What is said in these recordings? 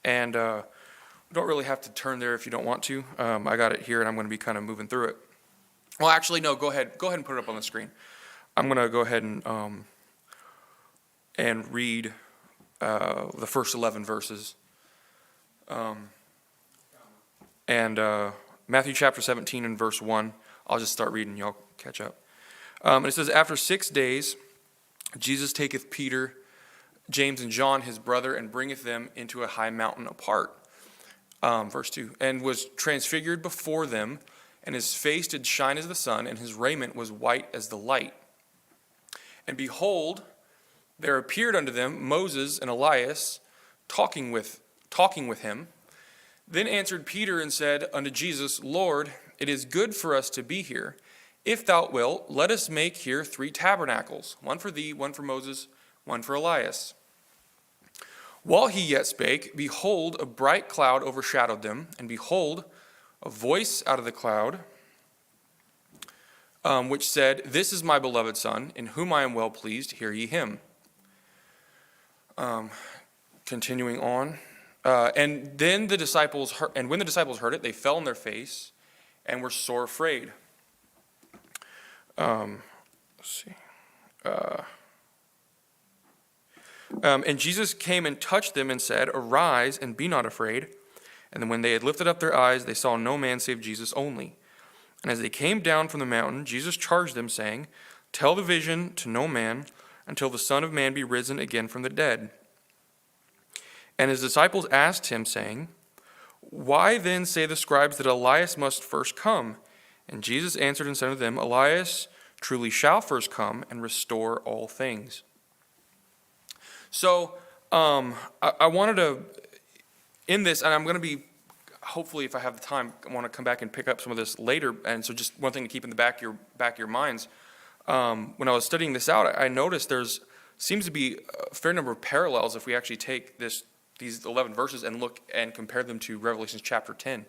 And you don't really have to turn there if you don't want to. I got it here, and I'm going to be kind of moving through it. Well, actually, no, go ahead and put it up on the screen. I'm going to go ahead and read the first 11 verses. Matthew chapter 17 and verse 1. I'll just start reading. Y'all catch up. And it says, "After 6 days, Jesus taketh Peter, James, and John, his brother, and bringeth them into a high mountain apart." Verse 2. "And was transfigured before them, and his face did shine as the sun, and his raiment was white as the light. And behold, there appeared unto them Moses and Elias talking with him. Then answered Peter and said unto Jesus, Lord, it is good for us to be here. If thou wilt, let us make here 3 tabernacles, one for thee, one for Moses, one for Elias. While he yet spake, behold, a bright cloud overshadowed them, and behold, a voice out of the cloud, which said, This is my beloved Son, in whom I am well pleased, hear ye him." Continuing on. And when the disciples heard it, they fell on their face and were sore afraid. Let's see. And Jesus came and touched them and said, Arise and be not afraid. And then when they had lifted up their eyes, they saw no man save Jesus only. And as they came down from the mountain, Jesus charged them, saying, Tell the vision to no man until the Son of Man be risen again from the dead. And his disciples asked him, saying, Why then say the scribes that Elias must first come? And Jesus answered and said unto them, Elias truly shall first come and restore all things. So I wanted to, in this, and I'm going to be, hopefully if I have the time, I want to come back and pick up some of this later. And so just one thing to keep in the back of your minds. When I was studying this out, I noticed seems to be a fair number of parallels if we actually take these 11 verses and look and compare them to Revelation chapter 10,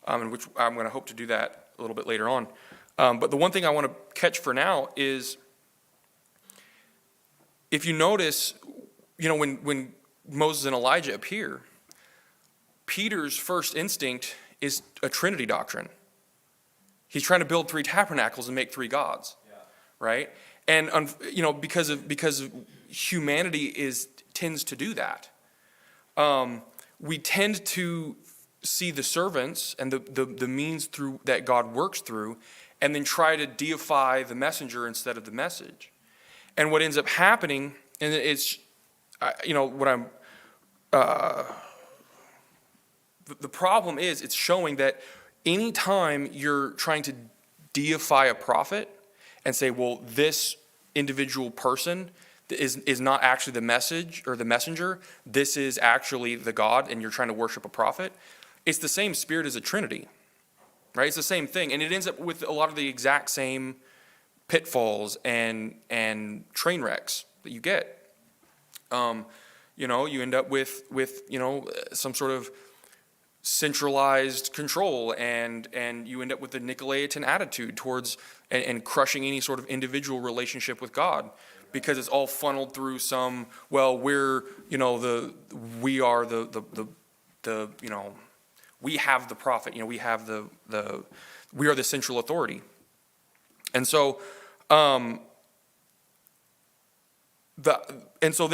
in which I'm going to hope to do that a little bit later on. But the one thing I want to catch for now is, if you notice, when Moses and Elijah appear, Peter's first instinct is a Trinity doctrine. He's trying to build 3 tabernacles and make 3 gods, right? And because humanity tends to do that. We tend to see the servants and the means through that God works through, and then try to deify the messenger instead of the message. And what ends up happening, and it's, the problem is, it's showing that anytime you're trying to deify a prophet and say, well, this individual person is not actually the message or the messenger, this is actually the God, and you're trying to worship a prophet, it's the same spirit as a Trinity, right? It's the same thing, and it ends up with a lot of the exact same pitfalls and train wrecks that you get. You end up with some sort of centralized control, and you end up with the Nicolaitan attitude towards and crushing any sort of individual relationship with God, because it's all funneled through some, well, we have the prophet, we are the central authority. And so then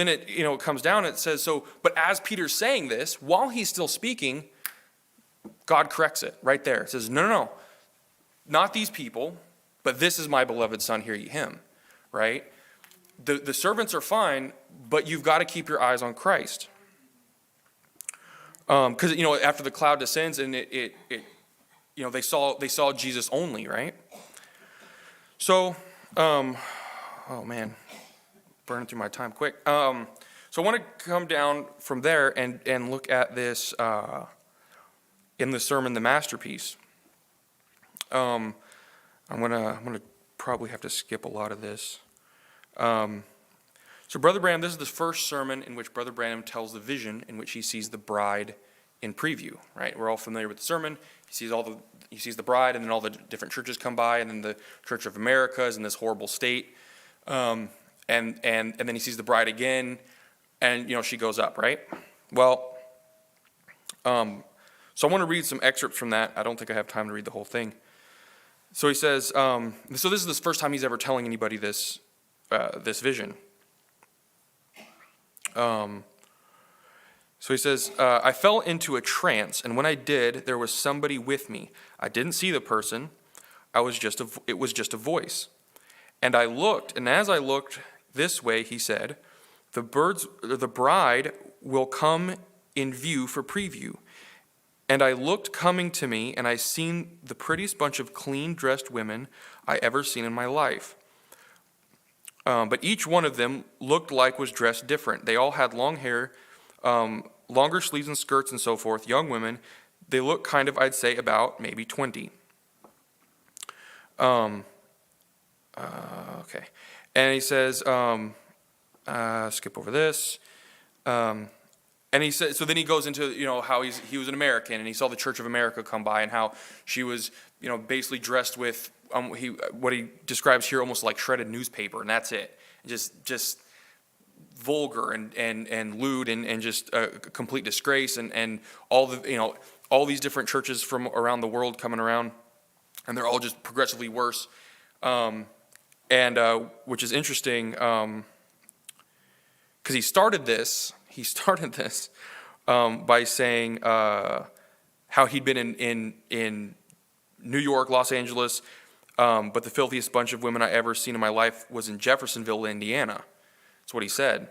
it comes down, it says, but as Peter's saying this, while he's still speaking, God corrects it right there. It says, no, not these people, but this is my beloved Son, hear ye him, right? The servants are fine, but you've got to keep your eyes on Christ. Because, after the cloud descends and they saw Jesus only, right? So, oh man, burning through my time quick. So I want to come down from there and look at this in the sermon, The Masterpiece. I'm gonna probably have to skip a lot of this. So Brother Branham, this is the first sermon in which Brother Branham tells the vision in which he sees the bride in preview, right? We're all familiar with the sermon. He sees the bride, and then all the different churches come by, and then the Church of America is in this horrible state. And then he sees the bride again, and she goes up, right? Well, So I want to read some excerpts from that. I don't think I have time to read the whole thing. So he says, so this is the first time he's ever telling anybody this vision. So he says, I fell into a trance, and when I did, there was somebody with me. I didn't see the person. It was just a voice. And I looked, and as I looked this way, he said, the bride will come in view for preview. And I looked coming to me, and I seen the prettiest bunch of clean-dressed women I ever seen in my life. But each one of them looked like was dressed different. They all had long hair, longer sleeves and skirts and so forth, young women. They looked kind of, I'd say, about maybe 20. Okay. And he says, skip over this. And he said, so then he goes into, how he was an American, and he saw the Church of America come by, and how she was, basically dressed with what he describes here almost like shredded newspaper, and that's it. Just vulgar and lewd and just a complete disgrace, and all the all these different churches from around the world coming around, and they're all just progressively worse, and which is interesting because he started this by saying how he'd been in New York, Los Angeles, but the filthiest bunch of women I ever seen in my life was in Jeffersonville, Indiana. That's what he said.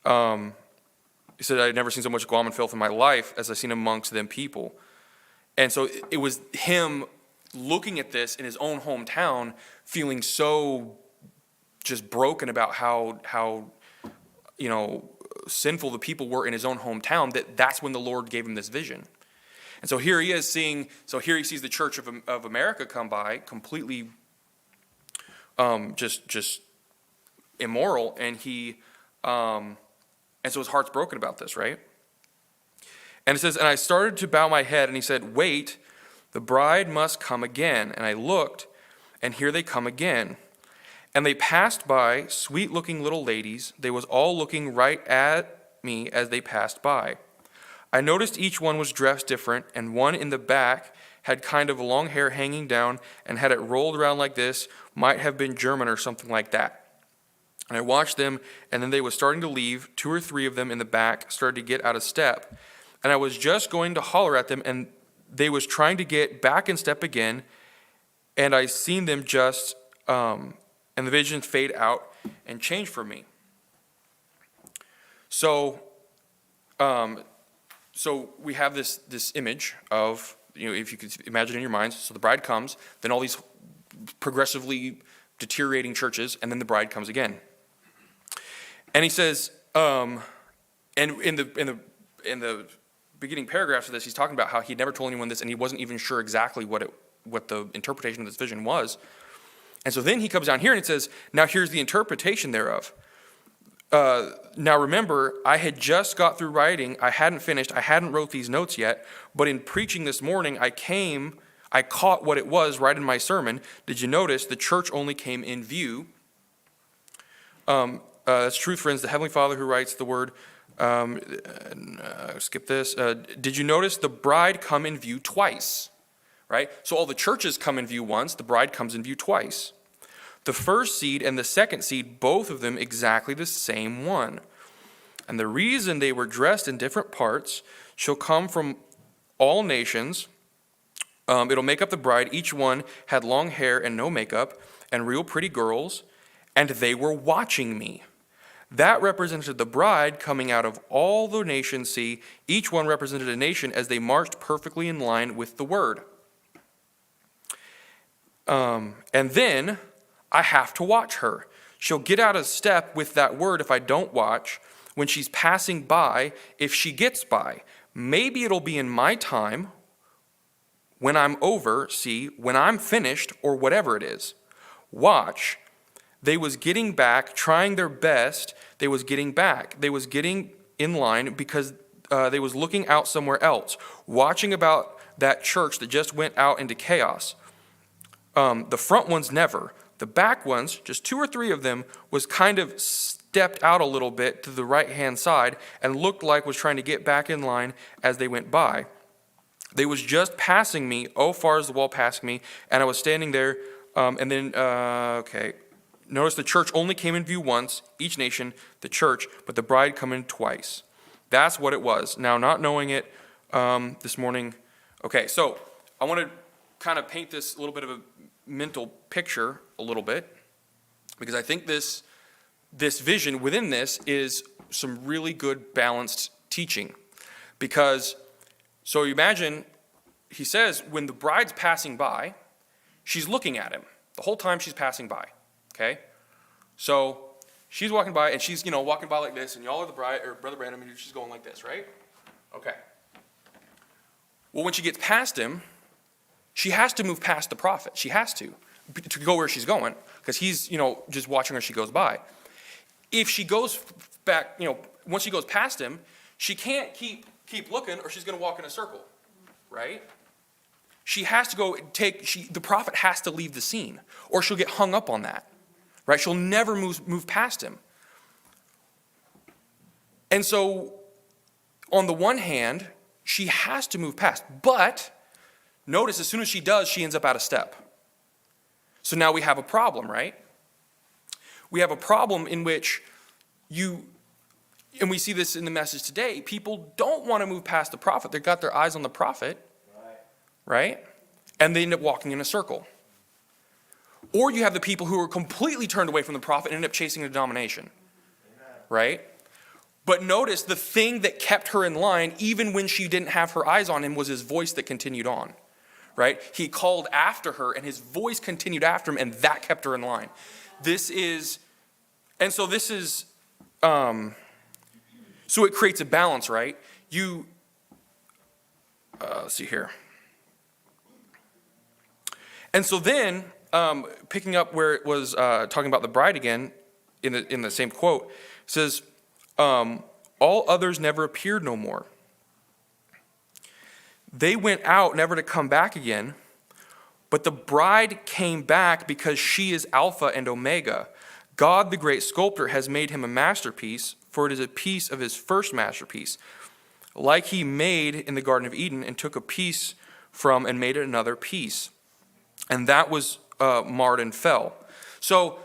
He said, I'd never seen so much glom and filth in my life as I seen amongst them people. And so it was him looking at this in his own hometown, feeling so just broken about how sinful the people were in his own hometown, that's when the Lord gave him this vision. And so here he is seeing, he sees the Church of America come by, completely just immoral, and and so his heart's broken about this, right? And it says, and I started to bow my head, and he said, wait, the bride must come again. And I looked, and here they come again. And they passed by, sweet-looking little ladies. They was all looking right at me as they passed by. I noticed each one was dressed different, and one in the back had kind of long hair hanging down and had it rolled around like this, might have been German or something like that. And I watched them, and then they was starting to leave. 2 or 3 of them in the back started to get out of step. And I was just going to holler at them, and they was trying to get back in step again, and I seen them just... and the vision fade out and change for me. So we have this image of, if you could imagine in your minds, so the bride comes, then all these progressively deteriorating churches, and then the bride comes again. And he says, and in the beginning paragraphs of this, he's talking about how he'd never told anyone this, and he wasn't even sure exactly what the interpretation of this vision was. And so then he comes down here and it says, now here's the interpretation thereof. Now remember, I had just got through writing. I hadn't finished. I hadn't wrote these notes yet. But in preaching this morning, I caught what it was right in my sermon. Did you notice the church only came in view? That's truth, friends. The Heavenly Father who writes the word. Skip this. Did you notice the bride come in view twice? Right? So all the churches come in view once. The bride comes in view twice. The first seed and the second seed, both of them exactly the same one. And the reason they were dressed in different parts shall come from all nations. It'll make up the bride. Each one had long hair and no makeup and real pretty girls, and they were watching me. That represented the bride coming out of all the nations. See, each one represented a nation as they marched perfectly in line with the word. And then I have to watch her. She'll get out of step with that word if I don't watch. When she's passing by, if she gets by, maybe it'll be in my time, when I'm over, see, when I'm finished, or whatever it is. Watch. They was getting back, trying their best. They was getting back. They was getting in line because they was looking out somewhere else, watching about that church that just went out into chaos. The front ones never. The back ones, just 2 or 3 of them, was kind of stepped out a little bit to the right-hand side and looked like was trying to get back in line as they went by. They was just passing me, far as the wall passing me, and I was standing there, Notice the church only came in view once, each nation, the church, but the bride come in twice. That's what it was. Now, not knowing it this morning. Okay, so I want to kind of paint this little bit of a mental picture a little bit, because I think this vision within this is some really good balanced teaching. Because, so you imagine, he says, when the bride's passing by, she's looking at him the whole time she's passing by. Okay? So she's walking by, and she's, walking by like this, and y'all are the bride, or Brother Branham, and she's going like this, right? Okay. Well, when she gets past him, she has to move past the prophet. She has to go where she's going, because he's, just watching her as she goes by. If she goes back, once she goes past him, she can't keep looking, or she's going to walk in a circle, right? She has to go the prophet has to leave the scene, or she'll get hung up on that, right? She'll never move past him. And so, on the one hand, she has to move past, but notice as soon as she does, she ends up out of step. So now we have a problem, right? We have a problem in which and we see this in the message today, people don't want to move past the prophet. They've got their eyes on the prophet, right? And they end up walking in a circle. Or you have the people who are completely turned away from the prophet and end up chasing a denomination, right? But notice the thing that kept her in line, even when she didn't have her eyes on him, was his voice that continued on, right? He called after her, and his voice continued after him, and that kept her in line. So it creates a balance, right? Let's see here. And so then, picking up where it was talking about the bride again, in the same quote, it says, all others never appeared no more. They went out never to come back again, but the bride came back because she is Alpha and Omega. God, the great sculptor, has made him a masterpiece, for it is a piece of his first masterpiece, like he made in the Garden of Eden and took a piece from and made it another piece. And that was marred and fell. So,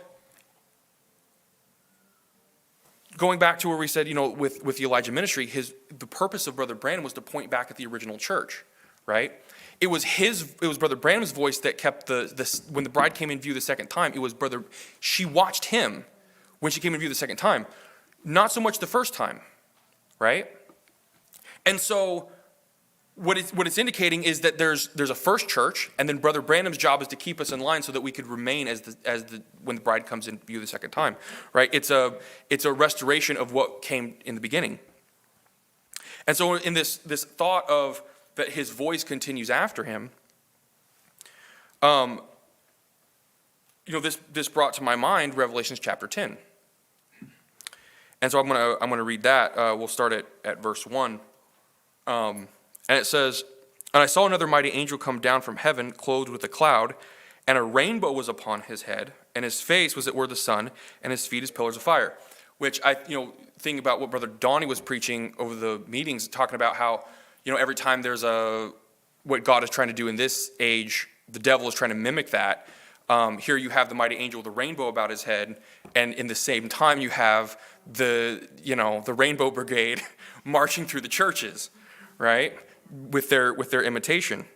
going back to where we said, with the Elijah ministry, the purpose of Brother Branham was to point back at the original church, right? It was Brother Branham's voice that kept when the bride came in view the second time, she watched him when she came in view the second time. Not so much the first time, right? And so what it's indicating is that there's a first church, and then Brother Branham's job is to keep us in line so that we could remain when the bride comes in view the second time, right? It's a restoration of what came in the beginning. And so in this thought of that his voice continues after him, this brought to my mind Revelation chapter 10. And so I'm gonna read that. We'll start at verse 1. And it says, "And I saw another mighty angel come down from heaven, clothed with a cloud, and a rainbow was upon his head, and his face was as it were the sun, and his feet as pillars of fire." Which I think about what Brother Donnie was preaching over the meetings, talking about how every time there's what God is trying to do in this age, the devil is trying to mimic that. Here you have the mighty angel with the rainbow about his head, and in the same time you have the Rainbow Brigade marching through the churches, right, with their imitation.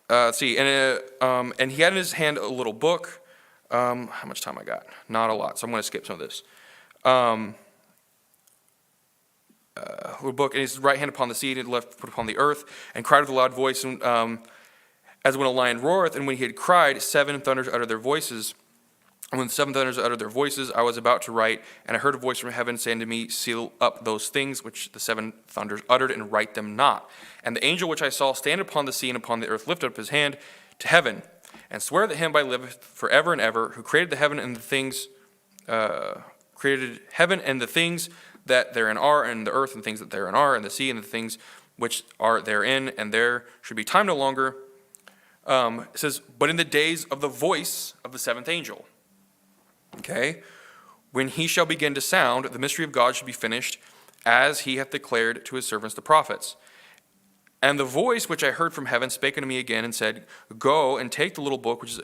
Let's see, and he had in his hand a little book. How much time I got? Not a lot, so I'm going to skip some of this. Little book, and his right hand upon the sea, and his left put upon the earth, and cried with a loud voice, as when a lion roareth. And when he had cried, 7 thunders uttered their voices. And when 7 thunders uttered their voices, I was about to write, and I heard a voice from heaven saying to me, "Seal up those things which the 7 thunders uttered, and write them not." And the angel which I saw stand upon the sea and upon the earth lifted up his hand to heaven, and swear that him by liveth forever and ever, who created the heaven and the things, that therein are, and the earth and things that therein are, and the sea and the things which are therein, and there should be time no longer. It says, "But in the days of the voice of the 7th angel." Okay? When he shall begin to sound, the mystery of God shall be finished, as he hath declared to his servants the prophets. And the voice which I heard from heaven spake unto me again, and said, Go and take the little book which is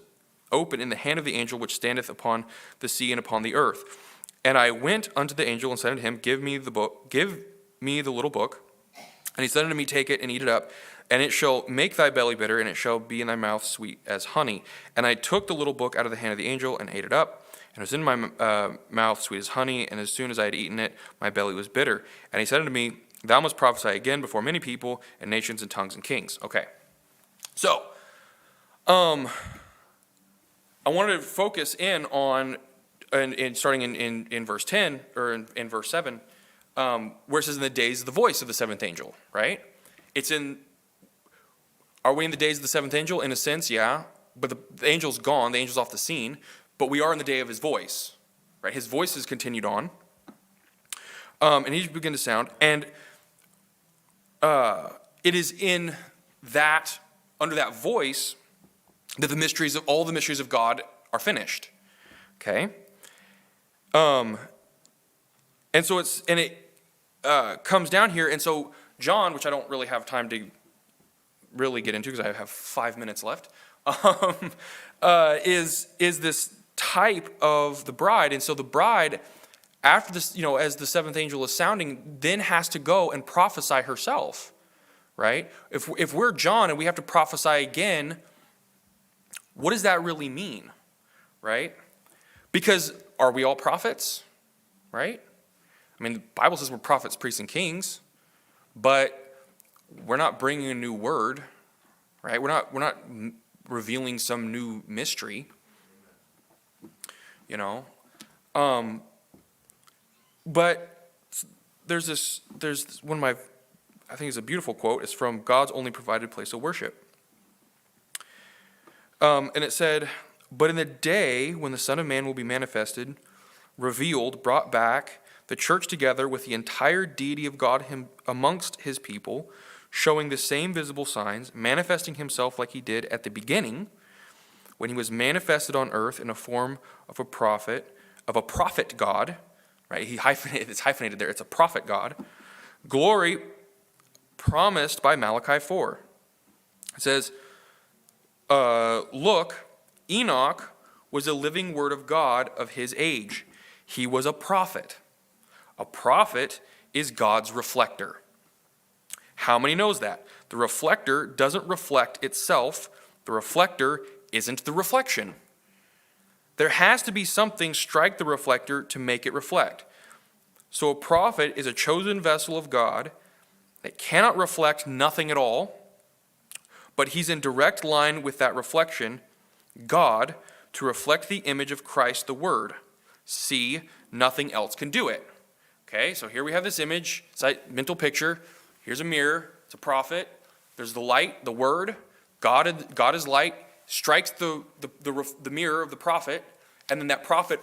open in the hand of the angel which standeth upon the sea and upon the earth. And I went unto the angel and said unto him, Give me the little book. And he said unto me, Take it and eat it up, and it shall make thy belly bitter, and it shall be in thy mouth sweet as honey. And I took the little book out of the hand of the angel and ate it up, and it was in my mouth sweet as honey, and as soon as I had eaten it, my belly was bitter. And he said unto me, Thou must prophesy again before many people and nations and tongues and kings. Okay. So, I wanted to focus in on, starting in verse 10, or in verse 7, where it says, in the days of the voice of the seventh angel, right? Are we in the days of the seventh angel? In a sense, yeah. But the angel's gone, the angel's off the scene, but we are in the day of his voice, right? His voice has continued on. And he began to sound, and it is in that, under that voice, that all the mysteries of God are finished. Okay? And so it comes down here, and so John, which I don't really have time to really get into because I have 5 minutes left, is this type of the bride. And so the bride, after this, as the seventh angel is sounding, then has to go and prophesy herself, right? If we're John and we have to prophesy again, what does that really mean, right? Because are we all prophets, right? I mean, the Bible says we're prophets, priests, and kings, but we're not bringing a new word, right? We're not revealing some new mystery, But there's one of my, I think it's a beautiful quote. It's from God's Only Provided Place of Worship. And it said, But in the day when the Son of Man will be manifested, revealed, brought back, the church together with the entire deity of God amongst his people, showing the same visible signs, manifesting himself like he did at the beginning, when he was manifested on earth in a form of a prophet God, right? It's hyphenated there. It's a prophet God. Glory promised by Malachi 4. It says, Look, Enoch was a living word of God of his age. He was a prophet. A prophet is God's reflector. How many knows that? The reflector doesn't reflect itself. The reflector isn't the reflection. There has to be something strike the reflector to make it reflect. So a prophet is a chosen vessel of God that cannot reflect nothing at all, but he's in direct line with that reflection, God, to reflect the image of Christ the Word. See, nothing else can do it. Okay, so here we have this image, it's a mental picture. Here's a mirror, it's a prophet. There's the light, the Word. God is light, strikes the mirror of the prophet, and then that prophet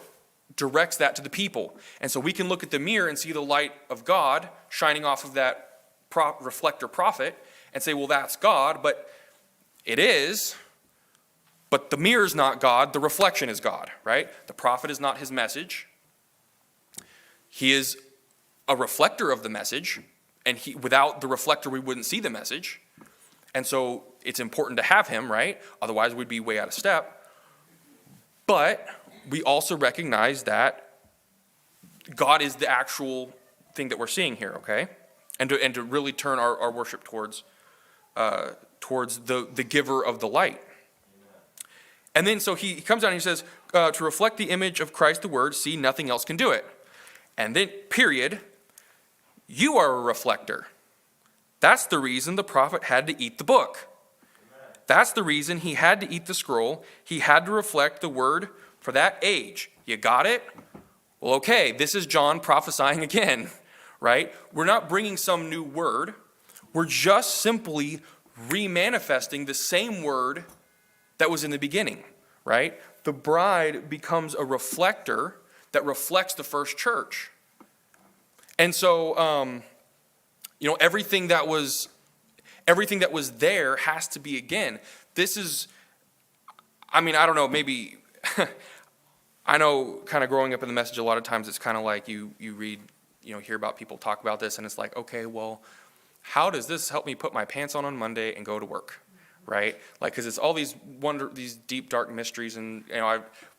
directs that to the people. And so we can look at the mirror and see the light of God shining off of that reflector prophet and say, well, that's God, but it is. But the mirror is not God, the reflection is God, right? The prophet is not his message. He is a reflector of the message, and without the reflector, we wouldn't see the message. And so it's important to have him, right? Otherwise, we'd be way out of step. But we also recognize that God is the actual thing that we're seeing here, okay? And to really turn our worship towards the giver of the light. And then so he comes down and he says, to reflect the image of Christ the Word, see, nothing else can do it. And then, period, you are a reflector. That's the reason the prophet had to eat the book. That's the reason he had to eat the scroll. He had to reflect the word for that age. You got it? Well, okay, this is John prophesying again, right? We're not bringing some new word. We're just simply remanifesting the same word that was in the beginning, right? The bride becomes a reflector that reflects the first church. And so, everything that was there has to be again. This is, I don't know, maybe, I know kind of growing up in the message, a lot of times it's kind of like you read, hear about people talk about this, and it's like, okay, well, how does this help me put my pants on Monday and go to work, right? Like, because it's all these deep, dark mysteries, and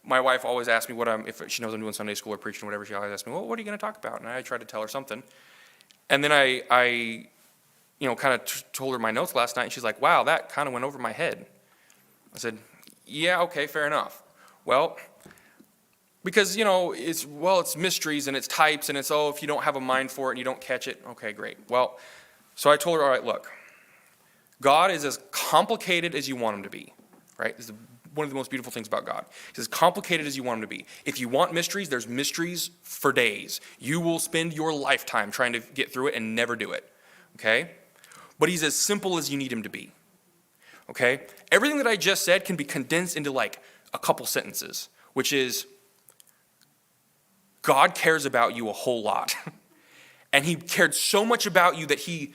my wife always asks me if she knows I'm doing Sunday school or preaching or whatever, she always asks me, well, what are you going to talk about? And I try to tell her something, and then I kind of told her my notes last night, and she's like, wow, that kind of went over my head. I said, yeah, okay, fair enough. Well, because, it's mysteries and it's types and it's, if you don't have a mind for it and you don't catch it, okay, great. Well, so I told her, all right, look, God is as complicated as you want him to be, right? This is one of the most beautiful things about God. He's as complicated as you want him to be. If you want mysteries, there's mysteries for days. You will spend your lifetime trying to get through it and never do it, okay? But he's as simple as you need him to be, okay? Everything that I just said can be condensed into like a couple sentences, which is, God cares about you a whole lot. And he cared so much about you that he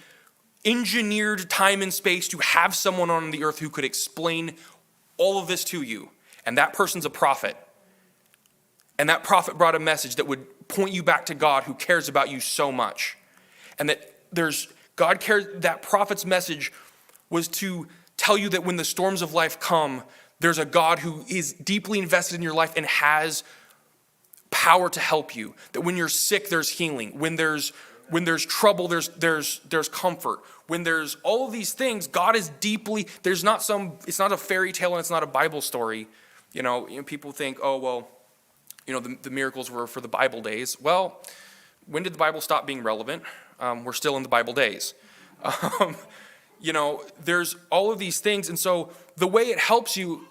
engineered time and space to have someone on the earth who could explain all of this to you. And that person's a prophet. And that prophet brought a message that would point you back to God, who cares about you so much. And that God cares, that prophet's message was to tell you that when the storms of life come, there's a God who is deeply invested in your life and has power to help you. That when you're sick, there's healing. When there's trouble, there's comfort. When there's all of these things, God is deeply, it's not a fairy tale and it's not a Bible story. People think, the miracles were for the Bible days. Well, when did the Bible stop being relevant? We're still in the Bible days. There's all of these things. And so the way it helps you,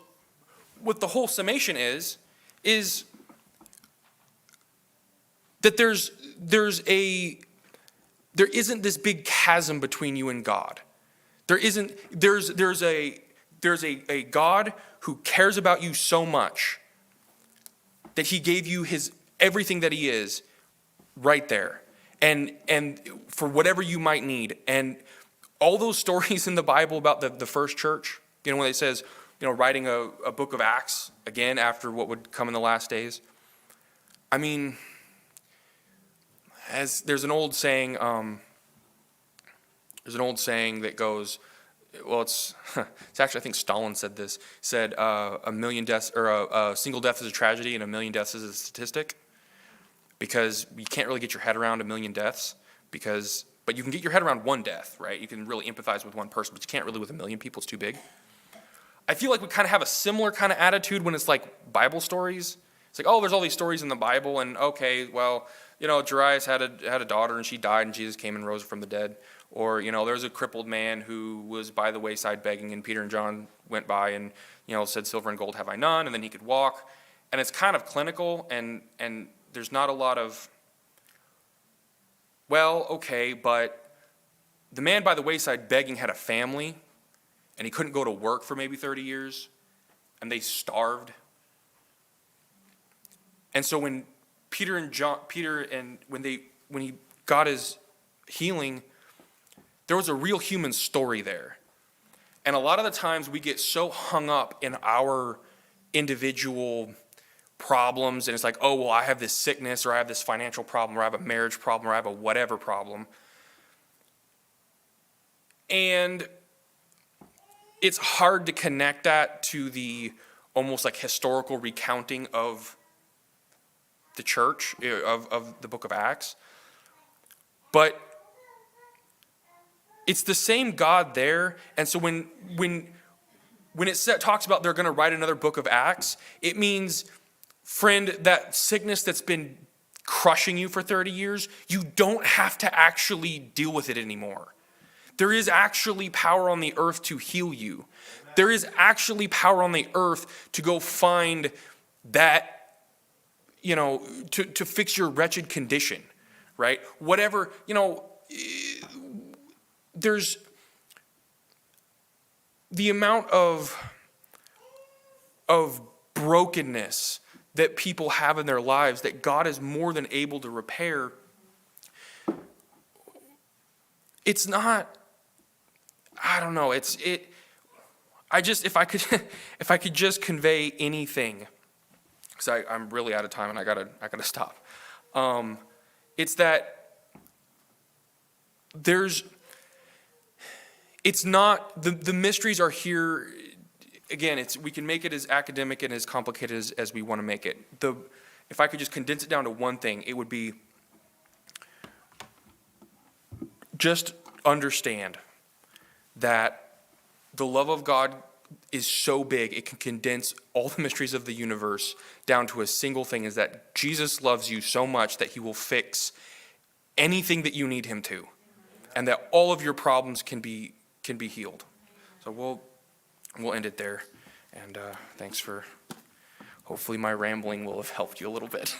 what the whole summation is that there isn't this big chasm between you and God. There's a God who cares about you so much that he gave you everything that he is right there. And for whatever you might need. And all those stories in the Bible about the first church, when it says, writing a book of Acts again after what would come in the last days. I mean, there's an old saying that goes, well, it's actually, I think Stalin said this, a million deaths, or a single death is a tragedy and a million deaths is a statistic, because you can't really get your head around a million deaths, but you can get your head around one death, right? You can really empathize with one person, but you can't really with a million people, it's too big. I feel like we kind of have a similar kind of attitude when it's like Bible stories. It's like, there's all these stories in the Bible, and okay, well, Jairus had a daughter and she died and Jesus came and rose from the dead. Or, there was a crippled man who was by the wayside begging, and Peter and John went by and, said, silver and gold have I none, and then he could walk. And it's kind of clinical, and there's not a lot of, well, okay, but the man by the wayside begging had a family, and he couldn't go to work for maybe 30 years, and they starved. And so when when he got his healing, there was a real human story there. And a lot of the times we get so hung up in our individual problems, and it's like, I have this sickness, or I have this financial problem, or I have a marriage problem, or I have a whatever problem. And it's hard to connect that to the almost like historical recounting of the church, of the book of Acts. But it's the same God there. And so when it talks about they're going to write another book of Acts, it means, friend, that sickness that's been crushing you for 30 years, you don't have to actually deal with it anymore. There is actually power on the earth to heal you. There is actually power on the earth to go find that, to fix your wretched condition, right? Whatever, there's the amount of brokenness that people have in their lives that God is more than able to repair. It's not, I don't know, if I could just convey anything because I'm really out of time and I gotta stop. It's that it's not, the mysteries are here. Again, we can make it as academic and as complicated as we want to make it. If I could just condense it down to one thing, it would be just understand that the love of God is so big, it can condense all the mysteries of the universe down to a single thing, is that Jesus loves you so much that he will fix anything that you need him to, and that all of your problems can be healed. So we'll end it there, and thanks for, hopefully my rambling will have helped you a little bit.